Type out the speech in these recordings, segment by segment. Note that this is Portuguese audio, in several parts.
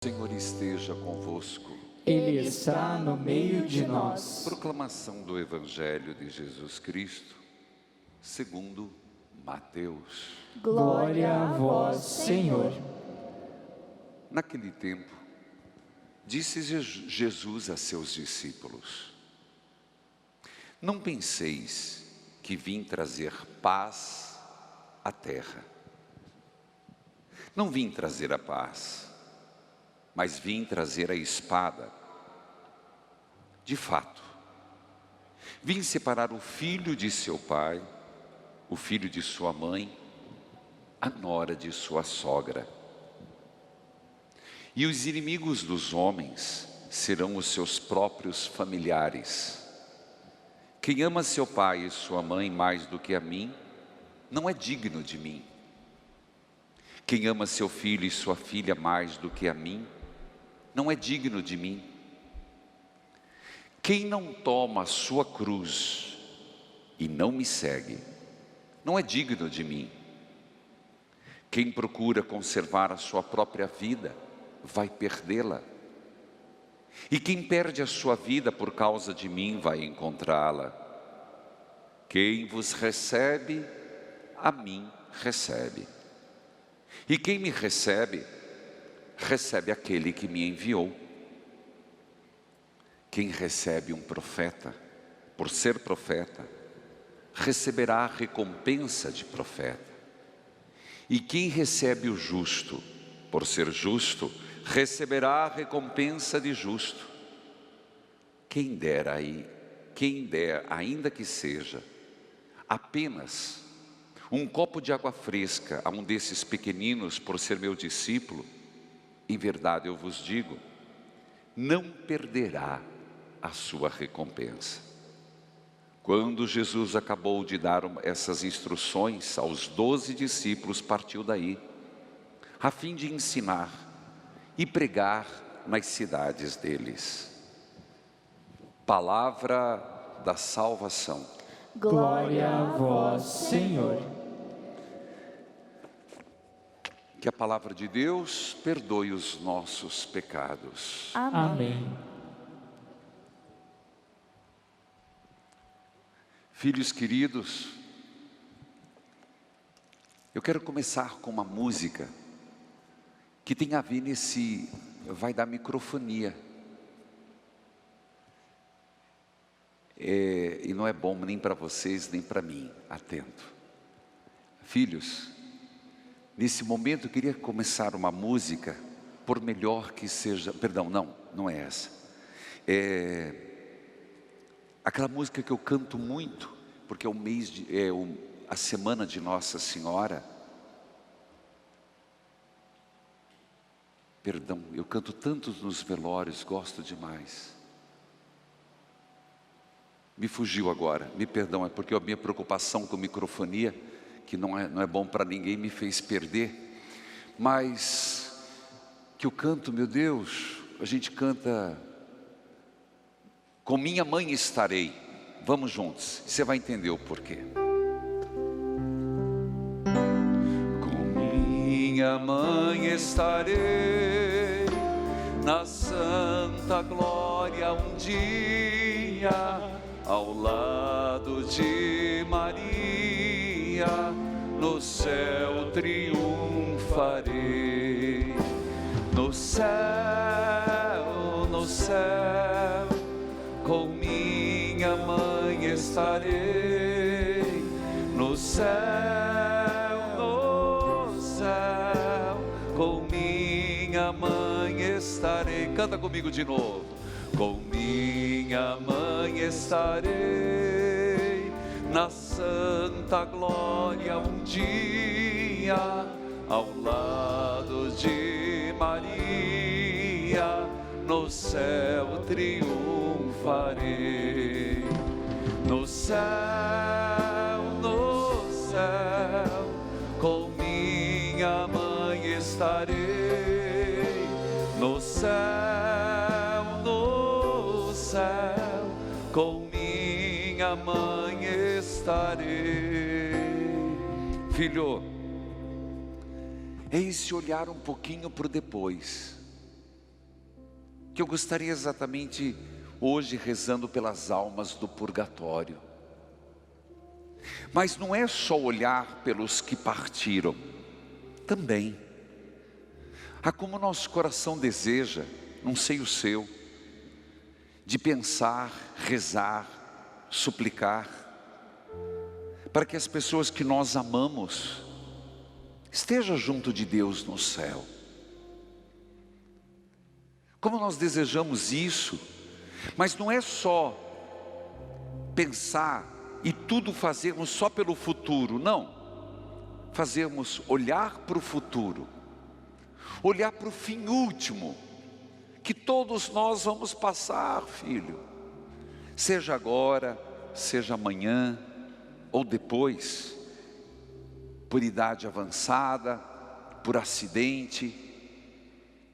O Senhor esteja convosco. Ele está no meio de nós. Proclamação do Evangelho de Jesus Cristo, segundo Mateus. Glória a vós, Senhor. Naquele tempo, disse Jesus a seus discípulos: Não penseis que vim trazer paz à terra. Não vim trazer a paz, mas vim trazer a espada. De fato, vim separar o filho de seu pai, o filho de sua mãe, a nora de sua sogra. E os inimigos dos homens serão os seus próprios familiares. Quem ama seu pai e sua mãe mais do que a mim, não é digno de mim. Quem ama seu filho e sua filha mais do que a mim, não é digno de mim. Quem não toma a sua cruz e não me segue, não é digno de mim. Quem procura conservar a sua própria vida, vai perdê-la. E quem perde a sua vida por causa de mim, vai encontrá-la. Quem vos recebe, a mim recebe. E quem me recebe, recebe aquele que me enviou. Quem recebe um profeta, por ser profeta, receberá a recompensa de profeta. E quem recebe o justo, por ser justo, receberá a recompensa de justo. Quem der, ainda que seja, apenas um copo de água fresca a um desses pequeninos, por ser meu discípulo, em verdade eu vos digo, não perderá a sua recompensa. Quando Jesus acabou de dar essas instruções aos 12 discípulos, partiu daí, a fim de ensinar e pregar nas cidades deles. Palavra da salvação. Glória a vós, Senhor. Que a palavra de Deus perdoe os nossos pecados. Amém. Filhos queridos, eu quero começar com uma música que tem a ver vai dar microfonia. E não é bom nem para vocês, nem para mim, atento. Filhos, nesse momento eu queria começar uma música, por melhor que seja, perdão, não é essa. Aquela música que eu canto muito, porque é a semana de Nossa Senhora. Perdão, eu canto tanto nos velórios, gosto demais. Me fugiu agora, me perdão, é porque a minha preocupação com microfonia, que não é bom para ninguém, me fez perder. Mas que eu canto, meu Deus, a gente canta: Com minha mãe estarei. Vamos juntos, você vai entender o porquê. Com minha mãe estarei na santa glória um dia, ao lado de Maria, no céu triunfarei. No céu, com minha mãe estarei. No céu, com minha mãe estarei. Canta comigo de novo. Com minha mãe estarei na santa glória um dia, ao lado de Maria, no céu triunfarei. No céu, com minha mãe estarei. No céu, com minha mãe estarei. Filho, é esse olhar um pouquinho para o depois. que eu gostaria exatamente hoje rezando pelas almas do purgatório. Mas não é só olhar pelos que partiram, também. Há como nosso coração deseja, não sei o seu, de pensar, rezar, suplicar, para que as pessoas que nós amamos estejam junto de Deus no céu. Como nós desejamos isso, mas não é só pensar e tudo fazermos só pelo futuro, não. Fazermos olhar para o futuro, olhar para o fim último, que todos nós vamos passar, filho. Seja agora, seja amanhã ou depois, por idade avançada, por acidente,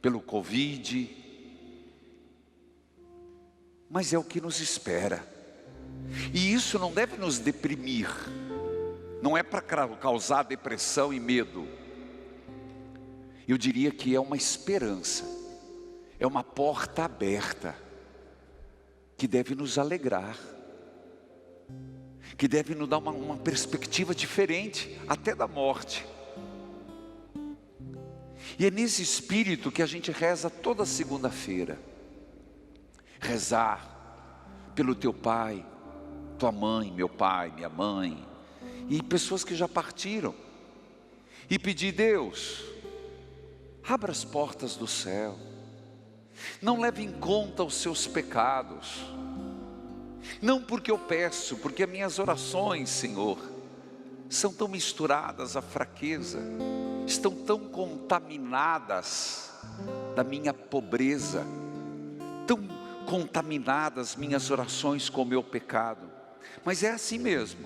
pelo Covid. Mas é o que nos espera. E isso não deve nos deprimir. Não é para causar depressão e medo. Eu diria que é uma esperança. É uma porta aberta. Que deve nos alegrar. Que deve nos dar uma perspectiva diferente. Até da morte. E é nesse espírito que a gente reza toda segunda-feira. Rezar pelo teu pai, tua mãe, meu pai, minha mãe, e pessoas que já partiram, e pedir: Deus, abra as portas do céu, não leve em conta os seus pecados, não porque eu peço, porque as minhas orações, Senhor, são tão misturadas à fraqueza, estão tão contaminadas da minha pobreza, tão contaminadas minhas orações com o meu pecado, mas é assim mesmo.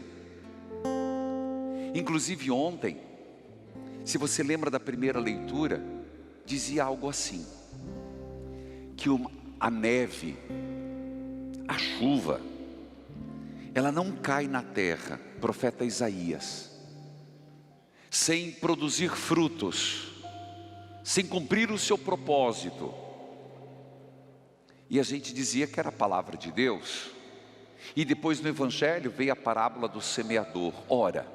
Inclusive ontem, se você lembra da primeira leitura, dizia algo assim, que a neve, a chuva, ela não cai na terra, profeta Isaías, sem produzir frutos, sem cumprir o seu propósito. E a gente dizia que era a palavra de Deus. E depois no Evangelho veio a parábola do semeador. Ora,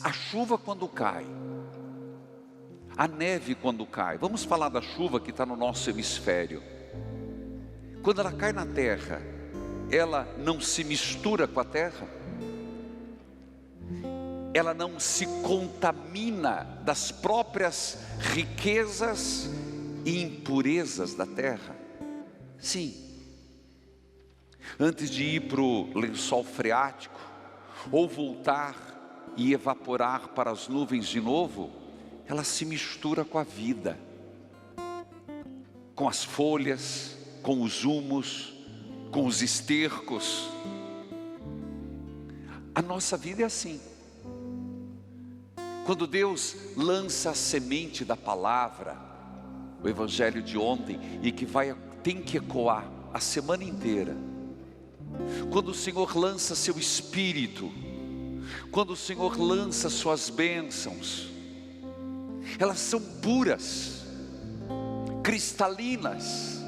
a chuva quando cai, a neve quando cai, vamos falar da chuva que está no nosso hemisfério. Quando ela cai na terra, ela não se mistura com a terra? Ela não se contamina das próprias riquezas e impurezas da terra? Sim. Antes de ir para o lençol freático, ou voltar e evaporar para as nuvens de novo, ela se mistura com a vida, com as folhas, com os humos, com os estercos. A nossa vida é assim. Quando Deus lança a semente da palavra, o evangelho de ontem, e que tem que ecoar a semana inteira. Quando o Senhor lança seu Espírito, quando o Senhor lança suas bênçãos, elas são puras, cristalinas,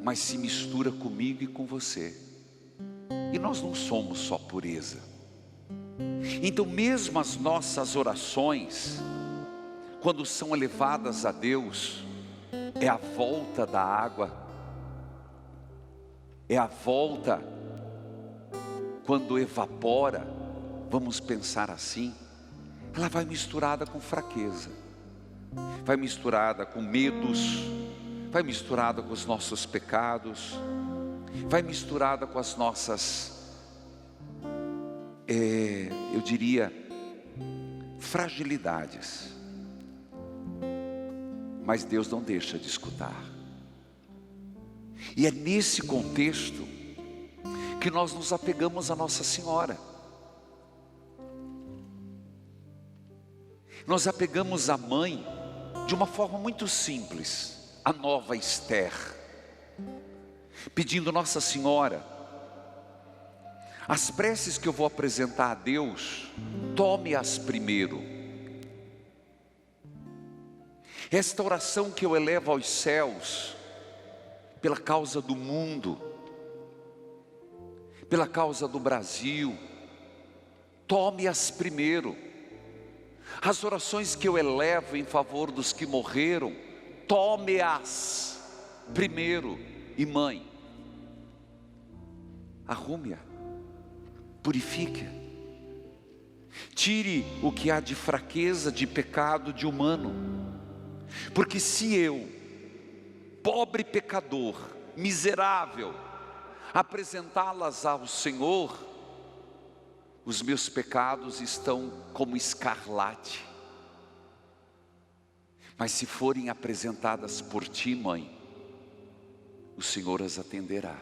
mas se mistura comigo e com você. E nós não somos só pureza. Então mesmo as nossas orações, quando são elevadas a Deus, é a volta da água, é a volta quando evapora, vamos pensar assim, ela vai misturada com fraqueza, vai misturada com medos, vai misturada com os nossos pecados, vai misturada com as nossas, eu diria, fragilidades. Mas Deus não deixa de escutar. E é nesse contexto que nós nos apegamos a Nossa Senhora. Nós apegamos à mãe de uma forma muito simples, a nova Esther, pedindo: Nossa Senhora, as preces que eu vou apresentar a Deus, tome-as primeiro. Esta oração que eu elevo aos céus, pela causa do mundo, pela causa do Brasil, tome-as primeiro. As orações que eu elevo em favor dos que morreram, tome-as primeiro. E mãe, arrume-a, purifique-a, tire o que há de fraqueza, de pecado, de humano. Porque se eu, pobre pecador, miserável, apresentá-las ao Senhor, os meus pecados estão como escarlate. Mas se forem apresentadas por ti, mãe, o Senhor as atenderá.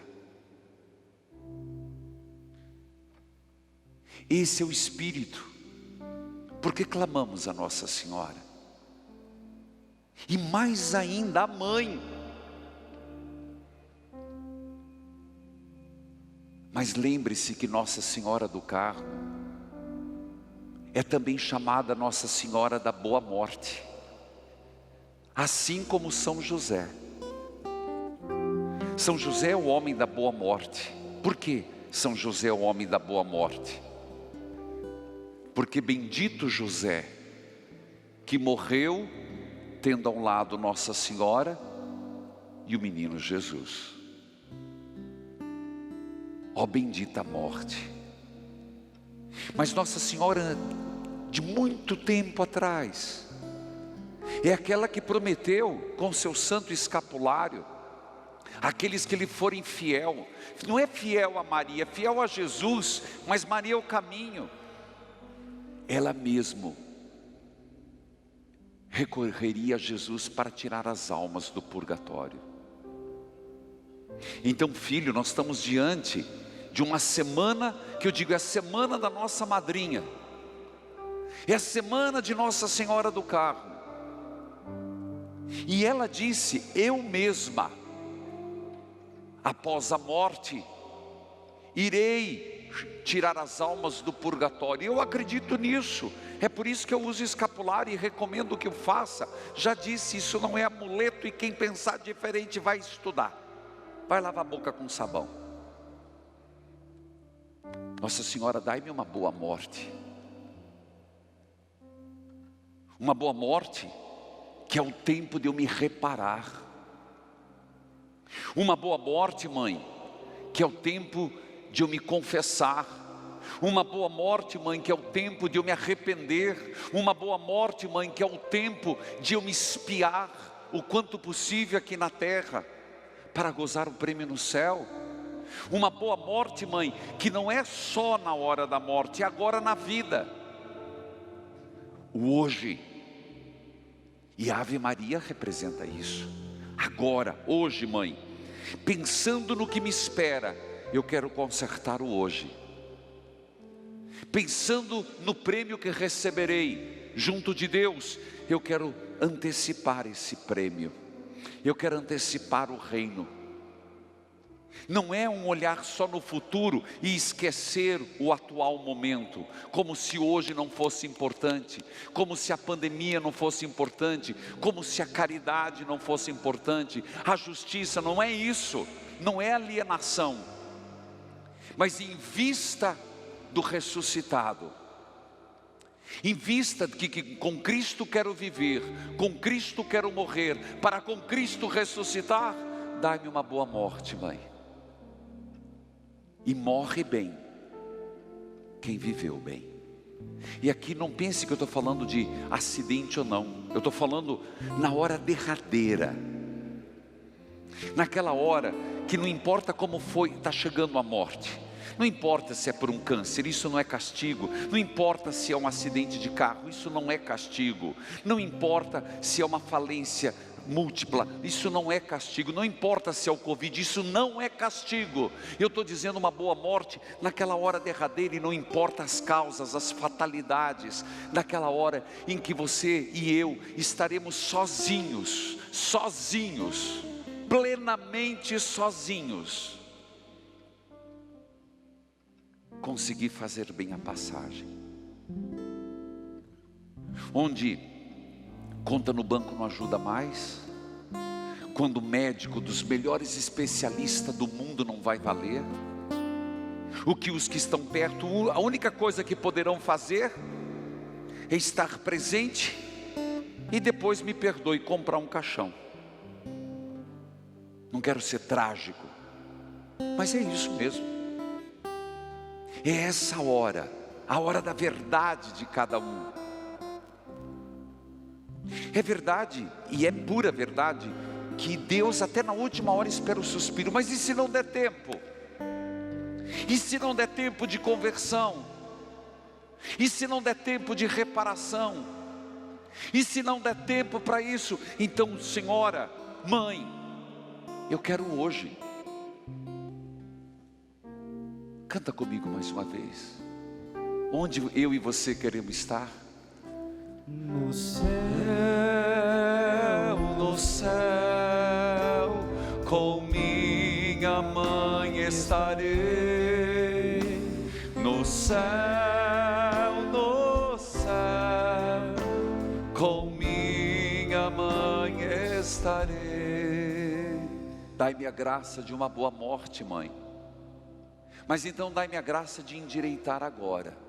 Esse é o Espírito. Porque clamamos a Nossa Senhora. E mais ainda a mãe. Mas lembre-se que Nossa Senhora do Carmo é também chamada Nossa Senhora da Boa Morte, assim como São José. São José é o homem da boa morte. Por que São José é o homem da boa morte? Porque bendito José, que morreu tendo ao lado Nossa Senhora e o menino Jesus. Ó bendita morte. Mas Nossa Senhora, de muito tempo atrás, é aquela que prometeu com seu santo escapulário, aqueles que lhe forem fiel. Não é fiel a Maria, é fiel a Jesus, mas Maria é o caminho. Ela mesmo recorreria a Jesus para tirar as almas do purgatório. Então, filho, nós estamos diante de uma semana, que eu digo é a semana da nossa madrinha, é a semana de Nossa Senhora do Carmo. E ela disse: eu mesma, após a morte, irei tirar as almas do purgatório. Eu acredito nisso. É por isso que eu uso escapulário e recomendo que eu faça. Já disse, isso não é amuleto, e quem pensar diferente vai estudar. Vai lavar a boca com sabão. Nossa Senhora, dai-me uma boa morte. Uma boa morte que é o tempo de eu me reparar. Uma boa morte, mãe, que é o tempo de eu me confessar. Uma boa morte, mãe, que é o tempo de eu me arrepender. Uma boa morte, mãe, que é o tempo de eu me espiar o quanto possível aqui na terra, para gozar o prêmio no céu. Uma boa morte, mãe, que não é só na hora da morte, é agora na vida, o hoje. E a Ave Maria representa isso. Agora, hoje, mãe, pensando no que me espera, eu quero consertar o hoje. Pensando no prêmio que receberei junto de Deus, eu quero antecipar esse prêmio. Eu quero antecipar o reino. Não é um olhar só no futuro e esquecer o atual momento, como se hoje não fosse importante, como se a pandemia não fosse importante, como se a caridade não fosse importante, a justiça. Não é isso, não é alienação. Mas em vista do ressuscitado, em vista de que com Cristo quero viver, com Cristo quero morrer, para com Cristo ressuscitar, dai-me uma boa morte, mãe. E morre bem quem viveu bem. E aqui não pense que eu estou falando de acidente ou não. Eu estou falando na hora derradeira, naquela hora que não importa como foi, está chegando a morte. Não importa se é por um câncer, isso não é castigo. Não importa se é um acidente de carro, isso não é castigo. Não importa se é uma falência múltipla, isso não é castigo. Não importa se é o Covid, isso não é castigo. Eu estou dizendo uma boa morte naquela hora derradeira, e não importa as causas, as fatalidades, naquela hora em que você e eu estaremos sozinhos, plenamente sozinhos. Conseguir fazer bem a passagem, onde conta no banco não ajuda mais, quando o médico dos melhores especialistas do mundo não vai valer, o que os que estão perto, a única coisa que poderão fazer é estar presente e depois, me perdoe, comprar um caixão. Não quero ser trágico, mas é isso mesmo. É essa hora, a hora da verdade de cada um. É verdade, e é pura verdade, que Deus até na última hora espera o suspiro. Mas e se não der tempo? E se não der tempo de conversão? E se não der tempo de reparação? E se não der tempo para isso? Então, senhora, mãe, eu quero hoje. Canta comigo mais uma vez. Onde eu e você queremos estar? No céu, No céu, com minha mãe estarei. No céu, com minha mãe estarei. Dai-me a graça de uma boa morte, mãe. Mas então dai-me a graça de endireitar agora.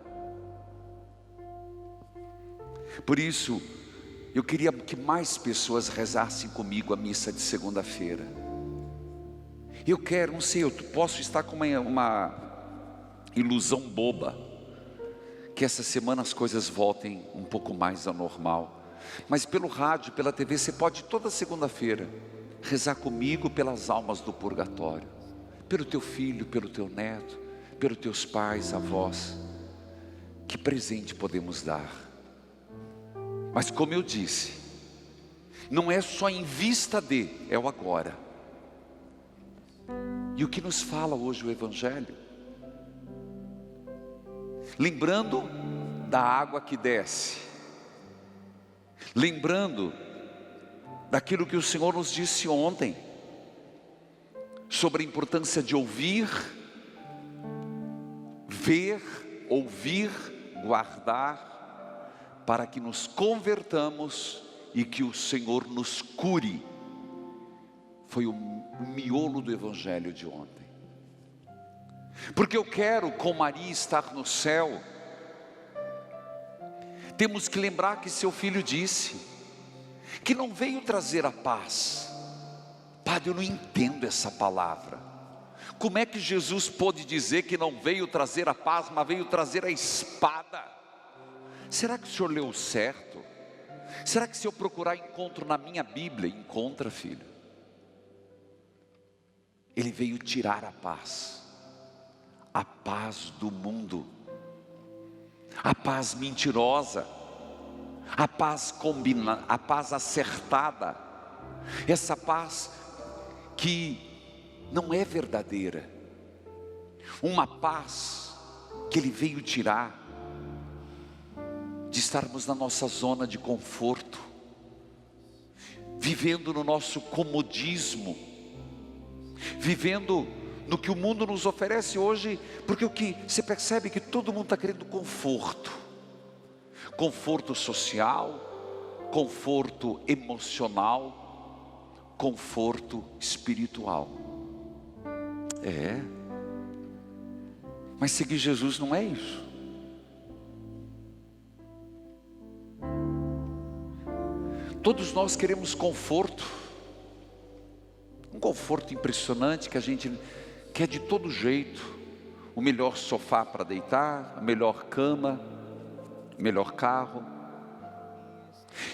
Por isso, eu queria que mais pessoas rezassem comigo a missa de segunda-feira. Eu quero, não sei, eu posso estar com uma ilusão boba, que essa semana as coisas voltem um pouco mais ao normal. Mas pelo rádio, pela TV, você pode toda segunda-feira rezar comigo pelas almas do purgatório, pelo teu filho, pelo teu neto, pelos teus pais, avós. Que presente podemos dar? Mas como eu disse, não é só em vista de, é o agora. E o que nos fala hoje o Evangelho? Lembrando da água que desce, lembrando daquilo que o Senhor nos disse ontem, sobre a importância de ouvir, ver, ouvir, guardar, para que nos convertamos e que o Senhor nos cure. Foi o miolo do Evangelho de ontem. Porque eu quero, com Maria, estar no céu. Temos que lembrar que seu filho disse que não veio trazer a paz. Padre, eu não entendo essa palavra. Como é que Jesus pôde dizer que não veio trazer a paz, mas veio trazer a espada? Será que o senhor leu certo? Será que se eu procurar encontro na minha Bíblia, encontra, filho? Ele veio tirar a paz do mundo, a paz mentirosa, a paz combinada, a paz acertada, essa paz que não é verdadeira, uma paz que Ele veio tirar, de estarmos na nossa zona de conforto, vivendo no nosso comodismo, vivendo no que o mundo nos oferece hoje, porque o que você percebe que todo mundo está querendo conforto, conforto social, conforto emocional, conforto espiritual. Mas seguir Jesus não é isso. Todos nós queremos conforto, um conforto impressionante que a gente quer de todo jeito. O melhor sofá para deitar, a melhor cama, o melhor carro.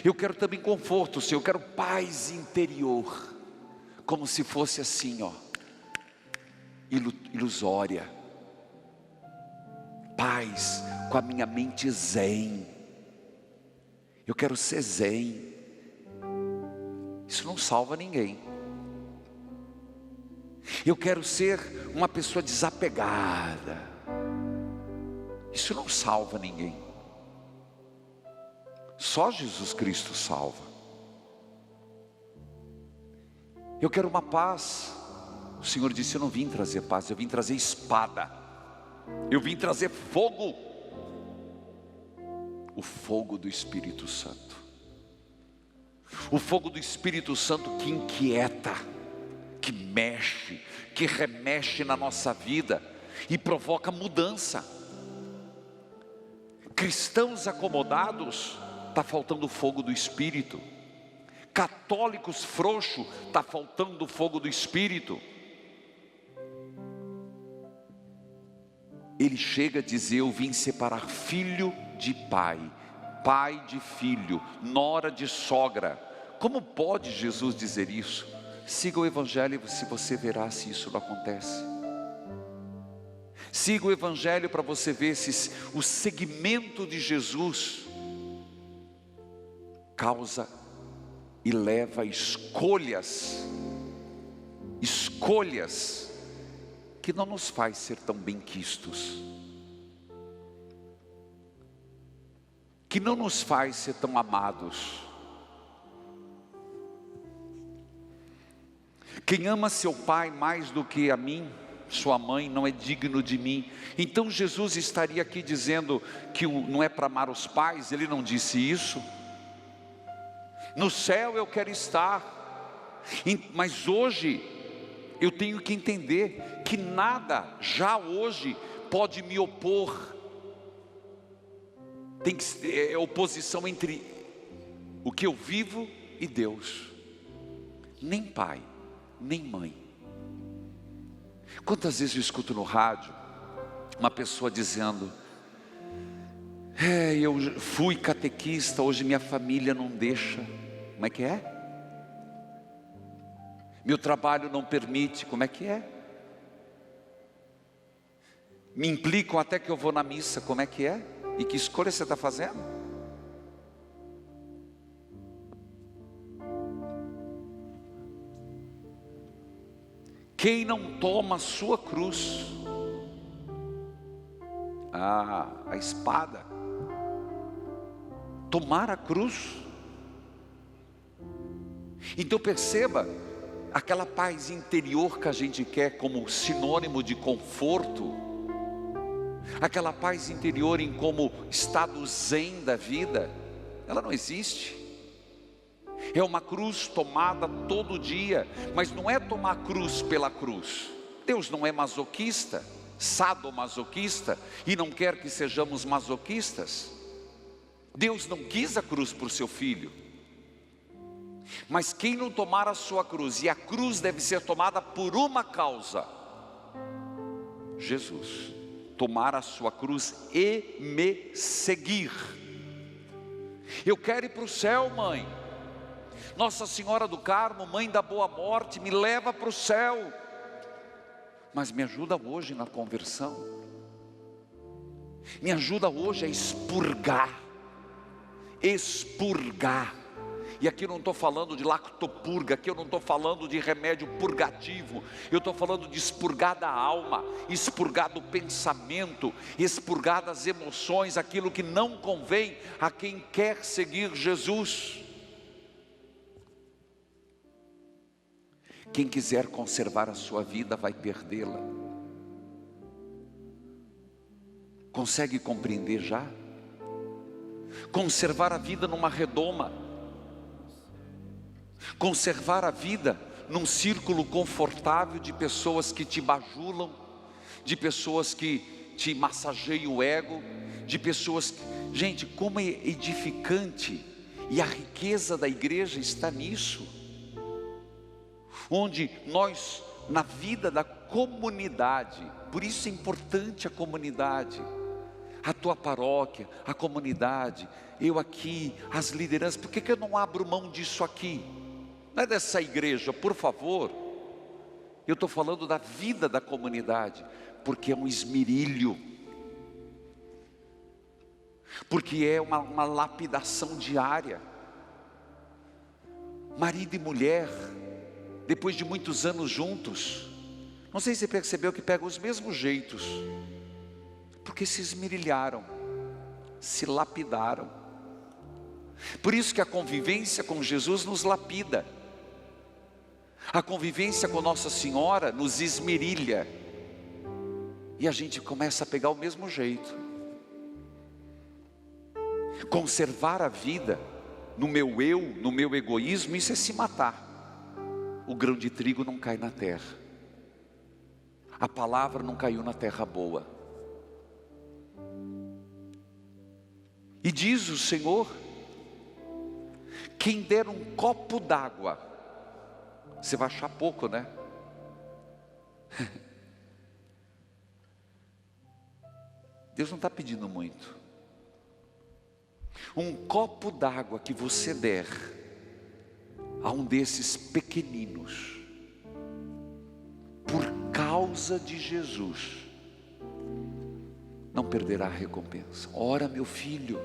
Eu quero também conforto, Senhor, eu quero paz interior, como se fosse assim, ilusória. Paz com a minha mente zen. Eu quero ser zen. Isso não salva ninguém. Eu quero ser uma pessoa desapegada. Isso não salva ninguém. Só Jesus Cristo salva. Eu quero uma paz. O Senhor disse: eu não vim trazer paz, eu vim trazer espada. Eu vim trazer fogo. O fogo do Espírito Santo. O fogo do Espírito Santo que inquieta, que mexe, que remexe na nossa vida e provoca mudança. Cristãos acomodados, está faltando o fogo do Espírito. Católicos frouxos, está faltando o fogo do Espírito. Ele chega a dizer: eu vim separar filho de pai, pai de filho, nora de sogra. Como pode Jesus dizer isso? Siga o Evangelho se você verá se isso não acontece. Siga o Evangelho para você ver se o segmento de Jesus causa e leva a escolhas que não nos faz ser tão benquistos, que não nos faz ser tão amados. Quem ama seu pai mais do que a mim, sua mãe, não é digno de mim. Então Jesus estaria aqui dizendo que não é para amar os pais? Ele não disse isso. No céu eu quero estar, mas hoje eu tenho que entender que nada já hoje pode me opor. Tem que ser oposição entre o que eu vivo e Deus. Nem pai, nem mãe. Quantas vezes eu escuto no rádio uma pessoa dizendo: eu fui catequista, hoje minha família não deixa. Como é que é? Meu trabalho não permite. Como é que é? Me implicam até que eu vou na missa. Como é que é? E que escolha você está fazendo? Quem não toma a sua cruz, a espada, tomar a cruz. Então perceba, aquela paz interior que a gente quer como sinônimo de conforto, aquela paz interior em como estado zen da vida, ela não existe. É uma cruz tomada todo dia, mas não é tomar cruz pela cruz. Deus não é masoquista, sadomasoquista, e não quer que sejamos masoquistas. Deus não quis a cruz por seu filho. Mas quem não tomar a sua cruz, e a cruz deve ser tomada por uma causa: Jesus. Tomar a sua cruz e me seguir. Eu quero ir para o céu, mãe. Nossa Senhora do Carmo, mãe da boa morte, me leva para o céu. Mas me ajuda hoje na conversão. Me ajuda hoje a expurgar. Expurgar. E aqui eu não estou falando de lactopurga, aqui eu não estou falando de remédio purgativo, eu estou falando de expurgar da alma, expurgar do pensamento, expurgar das emoções, aquilo que não convém a quem quer seguir Jesus. Quem quiser conservar a sua vida vai perdê-la. Consegue compreender já? Conservar a vida numa redoma, conservar a vida num círculo confortável de pessoas que te bajulam, de pessoas que te massageiam o ego, de pessoas que... Gente, como é edificante, e a riqueza da igreja está nisso, onde nós, na vida da comunidade, por isso é importante a comunidade, a tua paróquia, a comunidade, eu aqui, as lideranças. Por que eu não abro mão disso aqui? Não é dessa igreja, por favor. Eu estou falando da vida da comunidade, porque é um esmerilho, porque é uma lapidação diária. Marido e mulher, depois de muitos anos juntos, não sei se você percebeu que pegam os mesmos jeitos, porque se esmerilharam, se lapidaram. Por isso que a convivência com Jesus nos lapida, a convivência com Nossa Senhora nos esmerilha, e a gente começa a pegar o mesmo jeito. Conservar a vida no meu eu, no meu egoísmo, isso é se matar. O grão de trigo não cai na terra. A palavra não caiu na terra boa. E diz o Senhor: quem der um copo d'água, você vai achar pouco, né? Deus não está pedindo muito. Um copo d'água que você der a um desses pequeninos, por causa de Jesus, não perderá a recompensa. Ora, meu filho,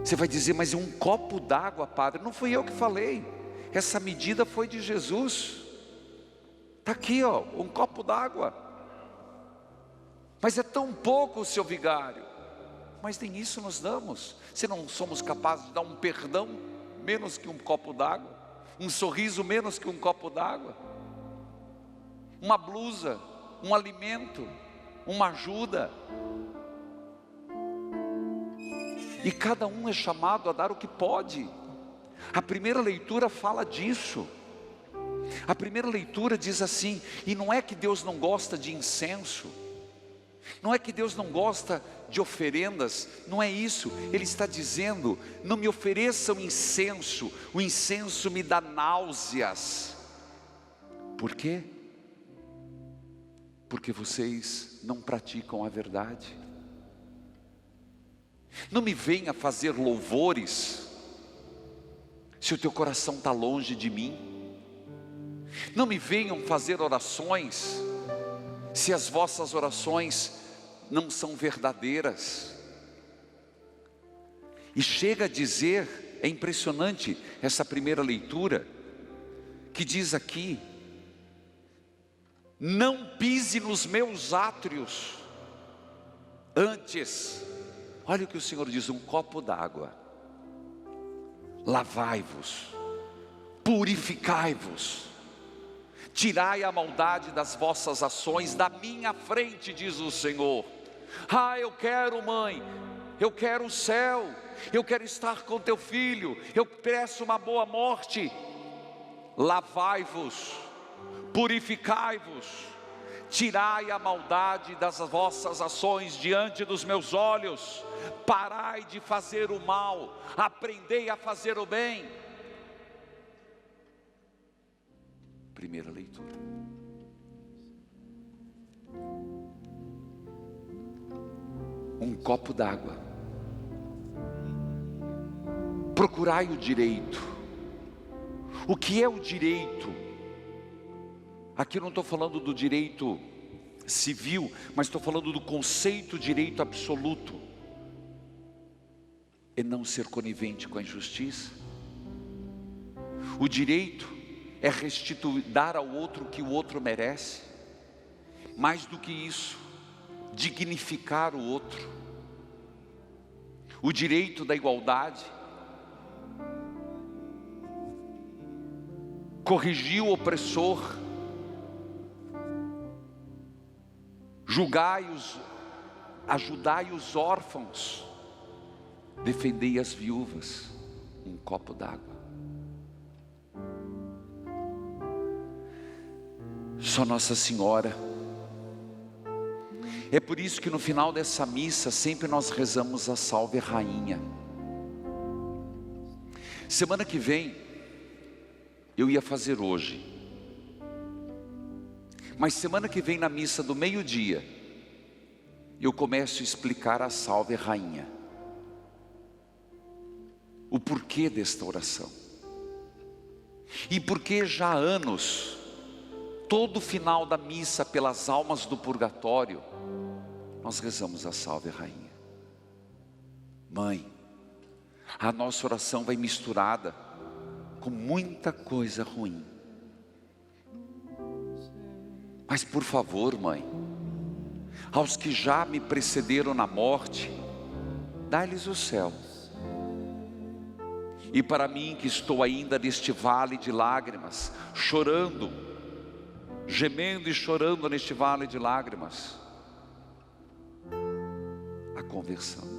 você vai dizer, mas um copo d'água, padre, não fui eu que falei, essa medida foi de Jesus. Está aqui, ó, um copo d'água. Mas é tão pouco, seu vigário. Mas nem isso nós damos. Se não somos capazes de dar um perdão menos que um copo d'água, um sorriso menos que um copo d'água, uma blusa, um alimento, uma ajuda. E cada um é chamado a dar o que pode. A primeira leitura fala disso. A primeira leitura diz assim: e não é que Deus não gosta de incenso, não é que Deus não gosta de oferendas, não é isso. Ele está dizendo: não me ofereçam incenso, o incenso me dá náuseas. Por quê? Porque vocês não praticam a verdade. Não me venha fazer louvores se o teu coração está longe de mim. Não me venham fazer orações se as vossas orações não são verdadeiras. E chega a dizer, é impressionante essa primeira leitura, que diz aqui: não pise nos meus átrios, antes, olha o que o Senhor diz, um copo d'água, lavai-vos, purificai-vos, tirai a maldade das vossas ações da minha frente, diz o Senhor. Ah, eu quero, mãe, eu quero o céu, eu quero estar com teu filho, eu peço uma boa morte. Lavai-vos, purificai-vos, tirai a maldade das vossas ações diante dos meus olhos, parai de fazer o mal, aprendei a fazer o bem. Primeira leitura. Um copo d'água. Procurai o direito. O que é o direito? Aqui eu não estou falando do direito civil, mas estou falando do conceito de direito absoluto. É não ser conivente com a injustiça. O direito é restituir, dar ao outro o que o outro merece. Mais do que isso, dignificar o outro. O direito da igualdade. Corrigir o opressor. Ajudai os órfãos. Defendei as viúvas. Um copo d'água. Só Nossa Senhora. É por isso que no final dessa missa sempre nós rezamos a Salve Rainha. Semana que vem eu ia fazer hoje, mas semana que vem na missa do meio-dia eu começo a explicar a Salve Rainha, o porquê desta oração. E porque já há anos, todo final da missa pelas almas do purgatório, nós rezamos a Salve Rainha. Mãe, a nossa oração vai misturada com muita coisa ruim. Mas por favor, mãe, aos que já me precederam na morte, dá-lhes o céu. E para mim que estou ainda neste vale de lágrimas, chorando, gemendo e chorando neste vale de lágrimas, a conversão.